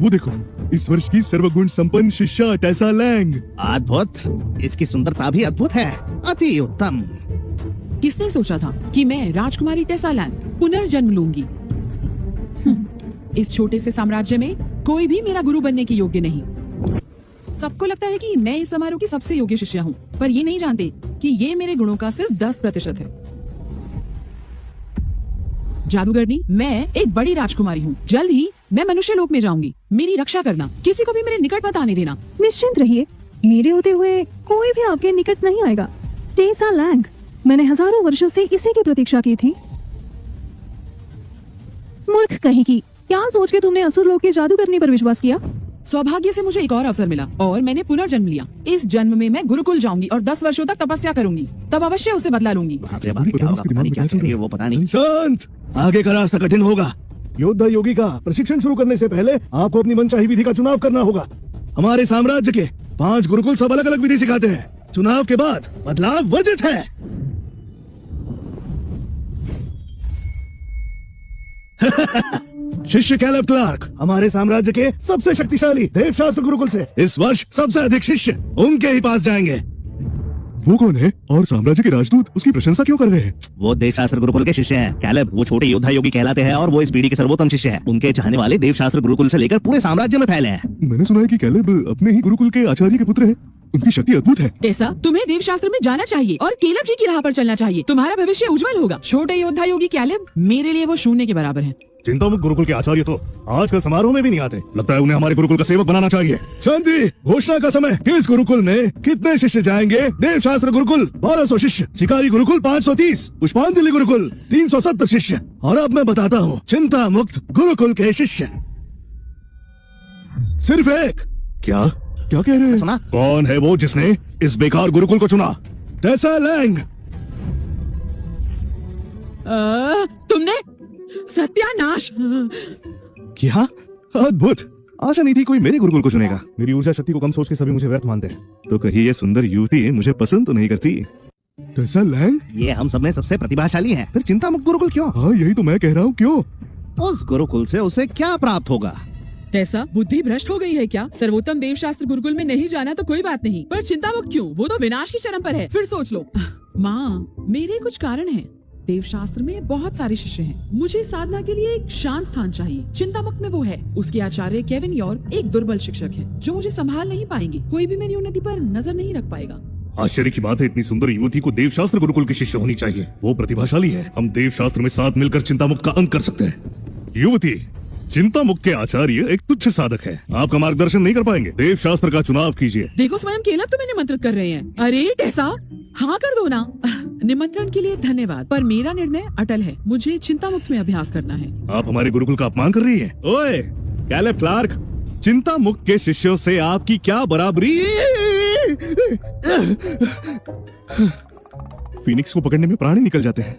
वो देखो, इस वर्ष की सर्वगुण संपन्न शिष्या टेसा लैंग। अद्भुत, इसकी सुंदरता भी अद्भुत है, अति उत्तम। किसने सोचा था कि मैं राजकुमारी टेसा लैंग पुनर्जन्म लूंगी? इस छोटे से साम्राज्य में कोई भी मेरा गुरु बनने के योग्य नहीं। सबको लगता है कि मैं इस समारोह की सबसे योग्य शिष्या हूँ, पर ये नहीं जानते कि ये मेरे गुणों का सिर्फ 10% है। जादूगरनी, मैं एक बड़ी राजकुमारी हूँ। जल्द ही मैं मनुष्य लोक में जाऊंगी। मेरी रक्षा करना, किसी को भी मेरे निकट मत आने देना। निश्चिंत रहिए, मेरे होते हुए कोई भी आपके निकट नहीं आएगा। टेसा लैंग, मैंने हजारों वर्षों से इसी की प्रतीक्षा की थी। मूर्ख कहेगी, क्या सोच के तुमने असुर लोक के जादू करने पर विश्वास किया? सौभाग्य से मुझे एक और अवसर मिला और मैंने पुनर्जन्म लिया। इस जन्म में मैं गुरुकुल जाऊंगी और 10 वर्षों तक तपस्या करूंगी, तब अवश्य उसे बदला लूंगी। बाप रे बाप, क्या होगा, पता नहीं क्या कर रही है वो, पता नहीं। शांत, आगे का रास्ता कठिन होगा। योद्धा योगी का प्रशिक्षण शुरू करने से पहले आपको अपनी मनचाही विधि का चुनाव करना होगा। हमारे साम्राज्य के 5 गुरुकुल सब अलग अलग विधि सिखाते हैं। चुनाव के बाद बदलाव वर्जित है। शिष्य कैलेब क्लार्क, हमारे साम्राज्य के सबसे शक्तिशाली देवशास्त्र गुरुकुल से इस वर्ष सबसे अधिक शिष्य उनके ही पास जाएंगे। वो कौन है और साम्राज्य के राजदूत उसकी प्रशंसा क्यों कर रहे हैं? वो देवशास्त्र गुरुकुल के शिष्य हैं। कैलेब, वो छोटे योद्धा योगी कहलाते हैं और वो इस पीढ़ी के सर्वोत्तम शिष्य हैं। उनके चाहने वाले देवशास्त्र गुरुकुल से लेकर पूरे साम्राज्य में फैले हैं। मैंने सुना है कि कैलेब अपने ही गुरुकुल के आचार्य के पुत्र है। उनकी शक्ति अद्भुत है। टेसा, तुम्हें देवशास्त्र में जाना चाहिए और केलब जी की राह पर चलना चाहिए। तुम्हारा भविष्य उज्जवल होगा। छोटे योद्धा योगी कैलेब, मेरे लिए वो शून्य के बराबर है। चिंतामुक्त गुरुकुल के आचार्य तो आजकल समारोह में भी नहीं आते। लगता है उन्हें हमारे गुरुकुल का सेवक बनाना चाहिए। शांति, घोषणा का समय। किस गुरुकुल में कितने शिष्य जाएंगे? देवशास्त्र गुरुकुल 1200 शिष्य, शिकारी गुरुकुल 530, पुष्पांजलि गुरुकुल 370 शिष्य, और अब मैं बताता हूँ चिंता मुक्त गुरुकुल के शिष्य सिर्फ एक। क्या क्या कह रहे हैं? सुना? कौन है वो जिसने इस बेकार गुरुकुल को चुना? टेसा लैंग। तुमने सत्यानाश। क्या अद्भुत, आशा नहीं थी कोई मेरे गुरुकुल को चुनेगा। मेरी ऊर्जा शक्ति को कम सोच के सभी मुझे व्यर्थ मानते हैं। तो कहीं ये सुंदर युवती मुझे पसंद तो नहीं करती? टेसा लैंग, ये हम सब में सबसे प्रतिभाशाली है, फिर चिंता मुक्त गुरुकुल क्यों? हाँ यही तो मैं कह रहा हूँ, क्यों? उस गुरुकुल से उसे क्या प्राप्त होगा? टेसा, बुद्धि भ्रष्ट हो गई है क्या? सर्वोत्तम देवशास्त्र गुरुकुल में नहीं जाना तो कोई बात नहीं, पर चिंता मुक्त क्यों? वो तो विनाश की चरम पर है। फिर सोच लो। माँ, मेरे कुछ कारण हैं। देवशास्त्र में बहुत सारे शिष्य हैं। मुझे साधना के लिए एक शांत स्थान चाहिए। चिंतामुक्त में वो है। उसके आचार्य केविन योर एक दुर्बल शिक्षक है जो मुझे संभाल नहीं पाएंगे। कोई भी मेरी उन्नति पर नजर नहीं रख पाएगा। आश्चर्य की बात है, इतनी सुंदर युवती को देवशास्त्र गुरुकुल की शिष्य होनी चाहिए। वो प्रतिभाशाली है। हम देवशास्त्र में साथ मिलकर चिंतामुक्त का अंत कर सकते हैं। युवती, चिंतामुक्त के आचार्य एक तुच्छ साधक है, आपका मार्गदर्शन नहीं कर पाएंगे। देवशास्त्र का चुनाव कीजिए। देखो, स्वयं केलब तुम्हें निमंत्रित कर रहे हैं। अरे टेसा, हाँ कर दो ना। निमंत्रण के लिए धन्यवाद, पर मेरा निर्णय अटल है। मुझे चिंता मुक्त में अभ्यास करना है। आप हमारे गुरुकुल का अपमान कर रही हैं। ओए कैलेब क्लार्क, चिंता मुक्त के शिष्यों से आपकी क्या बराबरी? फीनिक्स को पकड़ने में प्राण ही निकल जाते हैं।